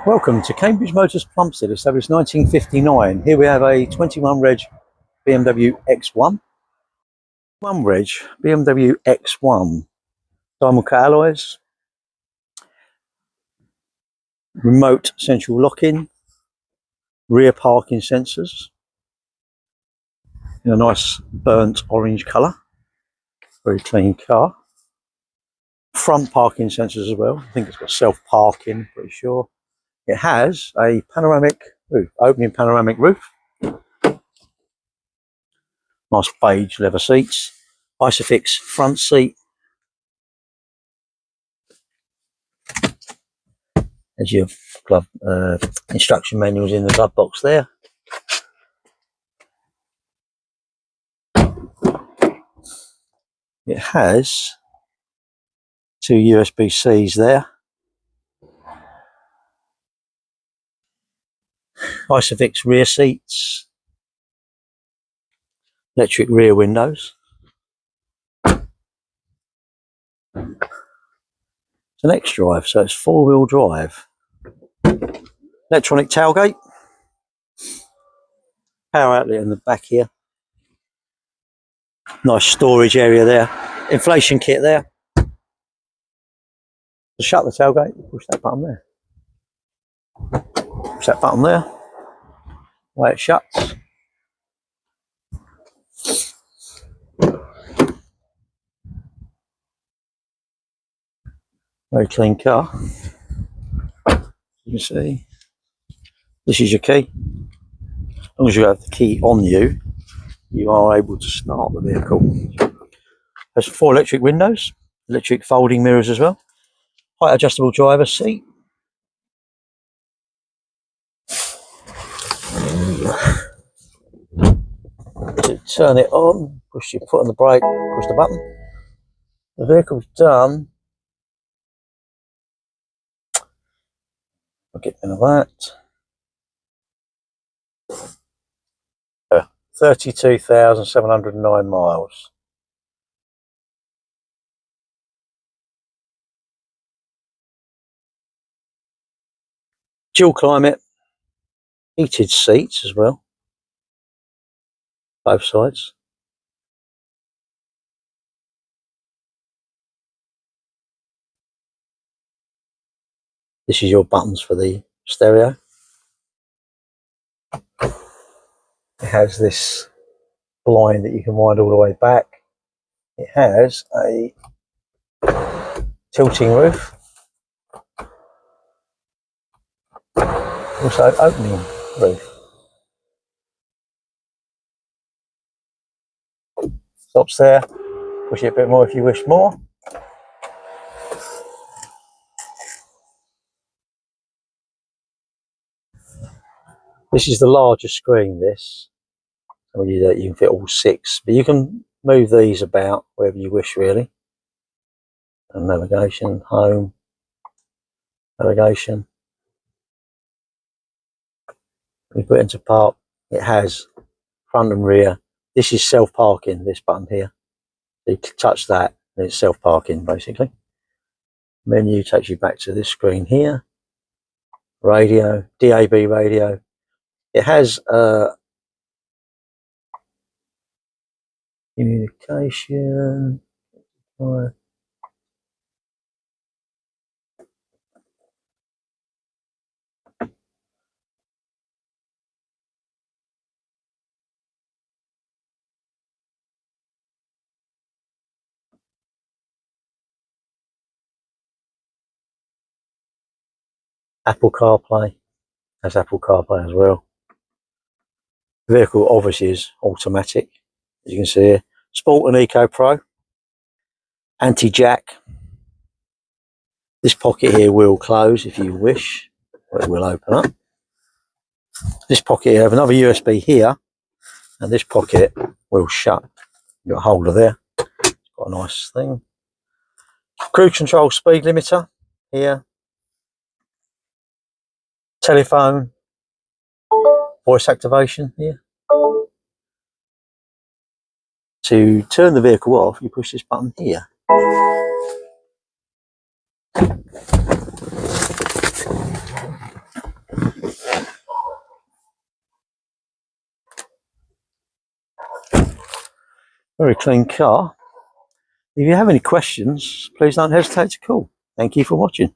Welcome to Cambridge Motors Plumstead, established 1959. Here we have a 21 reg BMW X1. 1 reg BMW X1. Diamond cut alloys. Remote central lock-in. Rear parking sensors. In a nice burnt orange colour. Very clean car. Front parking sensors as well. I think it's got self-parking, pretty sure. It has a panoramic roof, opening panoramic roof. Nice beige leather seats. Isofix front seat. As your glove instruction manuals in the glove box there. It has 2 USB-Cs there. Isofix rear seats. Electric rear windows. It's an xDrive, so it's 4-wheel drive. Electronic tailgate. Power outlet in the back here. Nice storage area there. Inflation kit there. To shut the tailgate, push that button there. Push that button there. Way it shuts. Very clean car. You can see. This is your key. As long as you have the key on you, you are able to start the vehicle. There's 4 electric windows, electric folding mirrors as well. Height adjustable driver's seat. To turn it on, push your foot on the brake, push the button. The vehicle's done. I'll get rid of that. 32,709 miles. Dual climate, heated seats as well, both sides. This is your buttons for the stereo. It has this blind that you can wind all the way back. It has a tilting roof. Also opening roof. Stops there. Push it a bit more if you wish more. This is the larger screen, this. So you can fit all 6, but you can move these about wherever you wish, really. And navigation, home, navigation. We put it into park. It has front and rear. This is self-parking, this button here. You can touch that and it's self-parking, basically. Menu takes you back to this screen here. Radio, DAB radio. It has communication. Apple CarPlay. Has Apple CarPlay as well. The vehicle obviously is automatic, as you can see here. Sport and Eco Pro. Anti-jack. This pocket here will close if you wish, or it will open up. This pocket here, have another USB here, and this pocket will shut. You've got a holder there. It's got a nice thing. Cruise control speed limiter here. Telephone. Voice activation here. To turn the vehicle off, you push this button here. Very clean car. If you have any questions, please don't hesitate to call. Thank you for watching.